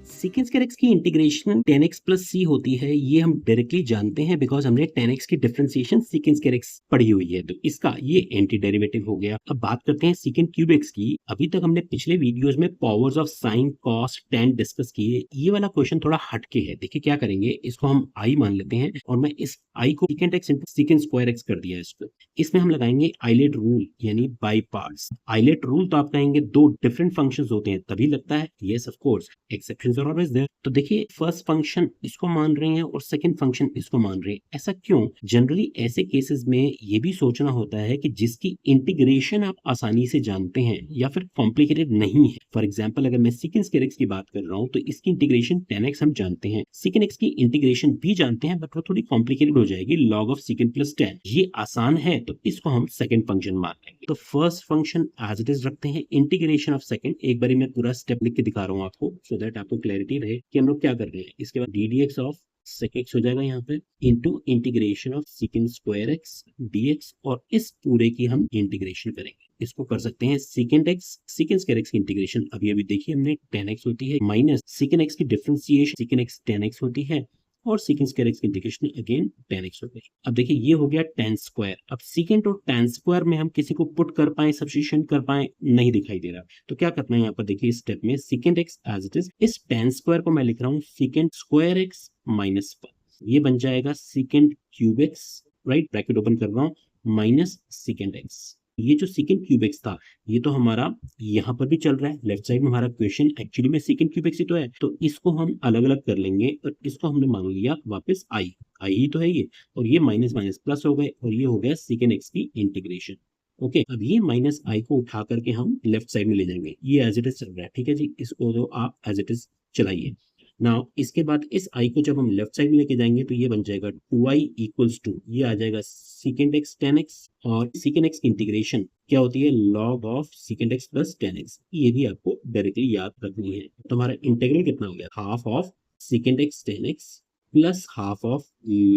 Secant square x की integration 10x plus सी होती है, ये हम डायरेक्टली जानते हैं बिकॉज हमने 10x की डिफरेंशिएशन सीकेंट स्क्वायर एक्स पढ़ी हुई है, तो इसका ये एंटी डेरिवेटिव हो गया। अब बात करते हैं सीकेंट क्यूब एक्स की। अभी तक हमने पिछले वीडियोस में powers of sine cos tan discuss किए। ये वाला क्वेश्चन थोड़ा हटके है। देखिए क्या करेंगे, इसको हम आई मान लेते हैं और मैं इस आई को secant x into secant square x कर दिया इसको। इसमें हम लगाएंगे आइलेट रूल यानी बाई पार्ट्स। आइलेट रूल तो आप कहेंगे दो डिफरेंट फंक्शंस होते हैं तभी लगता है, yes of course, exceptions are always there. तो देखिए फर्स्ट फंक्शन इसको मान रहे हैं और सेकंड फंक्शन इसको मान रहे हैं, ऐसा क्यों? जनरली ऐसे केसेस में ये भी सोचना होता है कि जिसकी इंटीग्रेशन आप आसानी से जानते हैं या फिर कॉम्प्लिकेटेड नहीं है। फॉर एग्जांपल अगर मैं सीकेंट स्क्वायर एक्स की बात कर रहा हूं तो इसकी इंटीग्रेशन 10x हम जानते हैं, सीकेंट एक्स की इंटीग्रेशन भी जानते हैं, बट वो थोड़ी कॉम्प्लिकेटेड हो जाएगी, log ऑफ सीकेंट प्लस 10। ये आसान है तो इसको हम सेकंड फंक्शन मान लेंगे। तो first function as it is रखते हैं, इंटीग्रेशन ऑफ सेकंड। एक बार मैं पूरा स्टेप लिख के दिखा रहा हूँ आपको सो दैट आपको क्लैरिटी रहे कि हम लोग क्या कर रहे हैं। इसके बाद D D x of sec x हो जाएगा यहाँ पे into integration of secant square x dx, और इस पूरे की हम इंटीग्रेशन करेंगे। इसको कर सकते हैं secant x secant square x की इंटीग्रेशन अभी अभी देखिए हमने 10x होती है माइनस सीकेंट एक्स की डिफरेंशिएशन सीकेंट एक्स 10x होती है और सीकेंट स्क्वायर एक्स की इंटीग्रेशन अगेन 10x हो गई। अब देखिए ये हो गया tan स्क्वायर। अब सीकेंट और tan स्क्वायर में हम किसी को पुट कर पाए, सब्स्टिट्यूशन कर पाए, नहीं दिखाई दे रहा। तो क्या करना है यहाँ पर, देखिए इस स्टेप में secant x as it is, इस tan स्क्वायर को मैं लिख रहा हूँ सीकेंट स्क्वायर एक्स माइनस 1, ये बन जाएगा secant cube x, right, bracket open कर रहा हूँ, माइनस सीकेंट एक्स। ये जो सीकेंट क्यूब एक्स था ये तो हमारा यहाँ पर भी चल रहा है, लेफ्ट साइड में हमारा क्वेश्चन एक्चुअली में सीकेंट क्यूब एक्स ही तो है, तो इसको हम अलग अलग कर लेंगे और इसको हमने मान लिया वापस आई ही तो है ये, और ये माइनस माइनस प्लस हो गए और ये हो गया सीकेंट एक्स की इंटीग्रेशन। ओके, अब ये माइनस आई को उठा करके हम लेफ्ट साइड में ले जाएंगे, ये एज इट इज चल रहा है, ठीक है जी, इसको तो आप एज इट इज चलाइए। नाउ इसके बाद इस आई को जब हम लेफ्ट साइड में लेके जाएंगे तो ये बन जाएगा 2i इक्वल्स टू, ये आ जाएगा सीकेंट एक्स 10x, और सीकेंट एक्स की इंटीग्रेशन क्या होती है, log of secant x plus 10x। ये भी आपको डायरेक्टली याद रखनी है। तो हमारा इंटीग्रल कितना हो गया, half of secant x 10x plus half of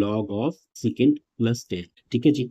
log of secant plus 10, ठीक है जी।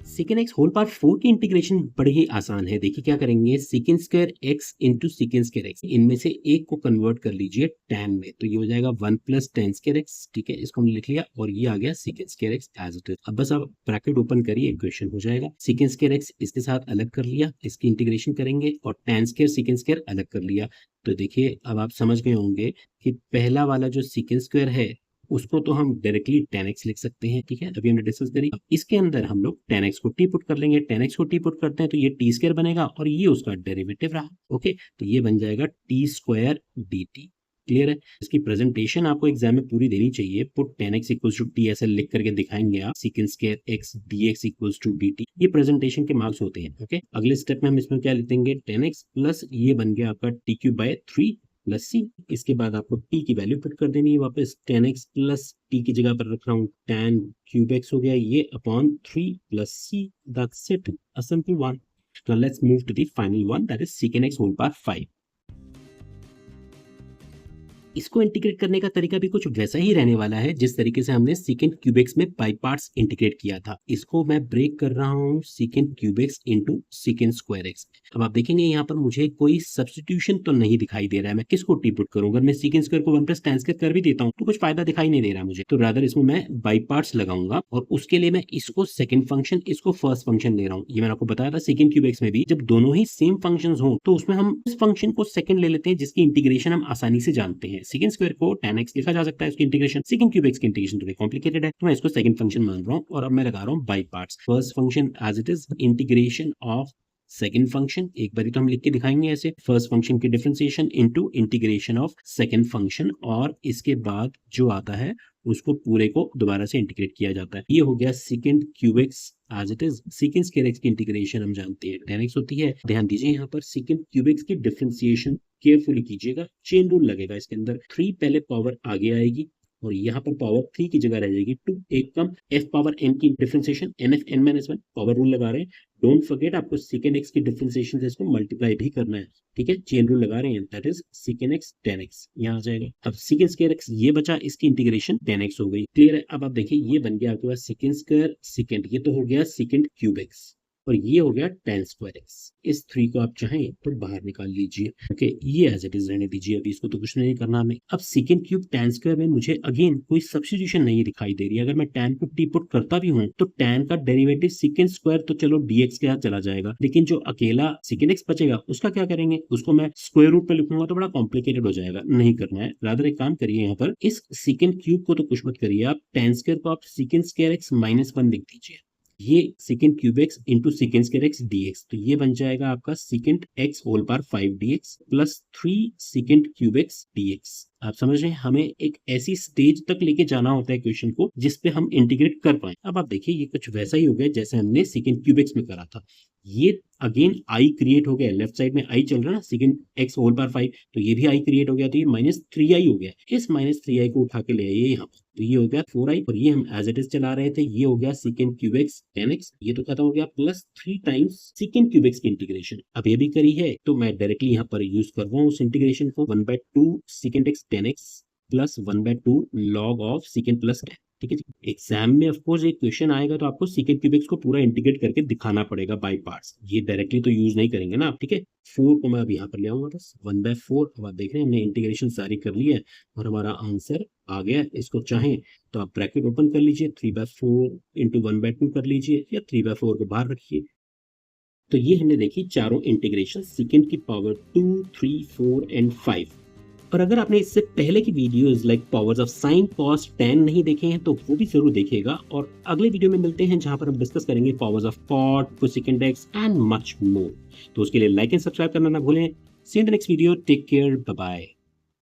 सीकेंट एक्स होल पावर 4 की इंटीग्रेशन बड़ी ही आसान है। देखिए क्या करेंगे, secant square x into secant square x, इनमें से एक को कन्वर्ट कर लीजिए tan में, तो ये हो जाएगा 1 प्लस tan स्क्वायर एक्स, ठीक है, इसको हमने लिख लिया और ये आ गया secant square x as it is. अब बस आप ब्रैकेट ओपन करिए, इक्वेशन हो जाएगा। सीकेंट स्क्वायर एक्स इसके साथ अलग कर लिया, इसकी इंटीग्रेशन करेंगे, और tan स्क्वायर सीकेंट स्क्वायर अलग कर लिया। तो देखिए अब आप समझ गए होंगे कि पहला वाला जो सीकेंट स्क्वायर है उसको तो हम डायरेक्टली 10x लिख सकते हैं, ठीक है, अभी हमने डिस्कस करी। अब इसके अंदर हम लोग 10x को टी पुट कर लेंगे, 10x को टी पुट करते हैं तो ये टी स्क्वायर बनेगा और ये उसका डेरिवेटिव रहा। ओके, तो ये बन जाएगा T square D T. Clear है? इसकी प्रेजेंटेशन आपको एग्जाम में पूरी देनी चाहिए। Put 10x equals to T ऐसे लिख करके दिखाएंगे आप, secant square x dx equals to dt, ये प्रेजेंटेशन के मार्क्स होते हैं। ओके, अगले स्टेप में हम इसमें क्या लिख देंगे, 10x प्लस ये बन गया आपका टी क्यूब बाय 3 प्लस सी। इसके बाद आपको t की वैल्यू पुट कर देनी है वापस, 10x प्लस t की जगह पर रख रहा हूँ tan क्यूब x हो गया ये upon 3 plus C, that's it, a simple one. Now let's move to the final one, that is secant x whole power 5. इसको इंटीग्रेट करने का तरीका भी कुछ वैसा ही रहने वाला है जिस तरीके से हमने सीकेंट क्यूब एक्स में बाई पार्ट्स इंटीग्रेट किया था। इसको मैं ब्रेक कर रहा हूँ secant cube x into secant square x. अब आप देखेंगे यहाँ पर मुझे कोई सब्स्टिट्यूशन तो नहीं दिखाई दे रहा है, मैं किसको टी पुट करूँ? अगर मैं सीकेंट स्क्वायर को 1 प्लस tan स्क्वायर कर भी देता हूँ तो कुछ फायदा दिखाई नहीं दे रहा मुझे, तो रादर इसमें मैं बाई पार्ट्स लगाऊंगा और उसके लिए मैं इसको सेकंड फंक्शन, इसको फर्स्ट फंक्शन ले रहा हूँ। ये मैंने आपको बताया था सीकेंट क्यूब एक्स में भी जब दोनों ही सेम फंक्शन हो तो उसमें हम उस फंक्शन को सेकंड ले लेते हैं जिसकी इंटीग्रेशन हम आसानी से जानते हैं। सीकेंट स्क्वायर को tan x लिखा जा सकता है, उसकी इंटीग्रेशन, सीकेंट क्यूब x की इंटीग्रेशन थोड़ी कॉम्प्लिकेटेड है तो मैं इसको सेकंड फंक्शन मान रहा हूँ और अब मैं लगा रहा हूँ by parts. First function as it is, integration of second function, एक बारी तो हम लिख के दिखाएंगे ऐसे, फर्स्ट फंक्शन की differentiation into integration of second function, और इसके बाद जो आता है उसको पूरे को दोबारा से इंटीग्रेट किया जाता है। ये हो गया secant cube x as it is. Secant square x की इंटीग्रेशन हम जानते हैं 10x होती है। ध्यान दीजिए यहाँ पर सीकेंट क्यूब एक्स की डिफरेंशिएशन केयरफुली कीजिएगा, चेन रूल लगेगा इसके अंदर, 3 पहले पावर आगे आएगी और यहाँ पर पावर 3 की जगह रह जाएगी 2, एक कम, f पावर n की differentiation nf n minus 1, power rule लगा रहे हैं। डोंट फॉरगेट आपको सीकेंट एक्स की डिफरेंशिएशन से इसको मल्टीप्लाई भी करना है, ठीक है, चेन रूल लगा रहे हैं, that is secant x 10x यहाँ आ जाएगा। अब सीकेंट स्क्वायर एक्स ये बचा, इसकी इंटीग्रेशन 10x हो गई। क्लियर है? अब आप देखिए ये बन गया आपके पास सीकेंट स्क्वायर सीकेंट, ये तो हो गया सीकेंट क्यूब एक्स, और ये हो गया tan स्क्वायर x। इस 3 को आप चाहें तो बाहर निकाल लीजिए। ओके, ये एज इट इज रहने दीजिए, अभी इसको तो कुछ नहीं करना हमें। अब सेकंड क्यूब tan स्क्वायर में मुझे अगेन कोई सब्स्टिट्यूशन नहीं दिखाई दे रही है। अगर मैं tan को t पुट करता भी हूँ तो tan का डेरिवेटिव सेकंड स्क्वायर तो चलो dx के साथ चला जाएगा, लेकिन जो अकेला सेकंड x बचेगा उसका क्या करेंगे? उसको मैं स्क्वायर रूट पे लिखूंगा तो बड़ा कॉम्प्लिकेटेड हो जाएगा, नहीं करना है। रादर एक काम करिए, यहाँ पर इस सेकंड क्यूब को तो कुछ मत करिए, आप tan स्क्वायर को आप सेकंड स्क्वायर x -1 लिख दीजिए। ये second cube x into second square x d x, तो ये बन जाएगा आपका second x whole power 5 d x plus 3 second cube x d x. आप समझ रहे हैं, हमें एक ऐसी स्टेज तक लेके जाना होता है क्वेश्चन को जिसपे हम इंटीग्रेट कर पाए। अब आप देखिए ये कुछ वैसा ही हो गया जैसे हमने सेकंड क्यूब एक्स में करा था। ये अगेन आई क्रिएट हो गया, लेफ्ट साइड में आई चल रहा है ना, सेकंड एक्स होल पावर 5, तो ये भी आई क्रिएट हो गया, तो ये -3i हो गया। इस -3i को उठा के ले आइए यहाँ, तो ये हो गया 4i, और ये हम एज इट इज चला रहे थे, ये हो गया second cube x tan x, ये तो खत्म हो गया, plus 3 times second cube x की इंटीग्रेशन। अब ये भी करी है तो मैं डायरेक्टली यहाँ पर यूज कर रहा हूँ उस इंटीग्रेशन को, 1/2 second x tan x plus 1/2 log of second plus tan। ठीक है जी। एग्जाम में ऑफकोर्स एक क्वेश्चन आएगा तो आपको सेकंड क्यूब एक्स को पूरा इंटीग्रेट करके दिखाना पड़ेगा बाय पार्ट्स, ये डायरेक्टली तो यूज नहीं करेंगे ना आप। ठीक है, 4 को मैं अब यहाँ पर ले आऊंगा, बस 1/4। अब आप देख रहे हैं हमने इंटीग्रेशन सारी कर ली है और हमारा आंसर आ गया। इसको चाहें तो आप ब्रैकेट ओपन कर लीजिए, 3/4 इंटू 1/2 कर लीजिए, या 3/4 को बाहर रखिए। तो ये हमने देखी चारों इंटीग्रेशन सेकंड की पावर 2, 3, 4 एंड 5। और अगर आपने इससे पहले की videos like powers of sine, cos, tan नहीं देखे हैं तो वो भी जरूर देखिएगा। और अगले वीडियो में मिलते हैं जहां पर हम डिस्कस करेंगे powers of cot, cosecant x and much more. तो उसके लिए लाइक एंड सब्सक्राइब करना ना भूलें। See in the next video, take care, bye bye.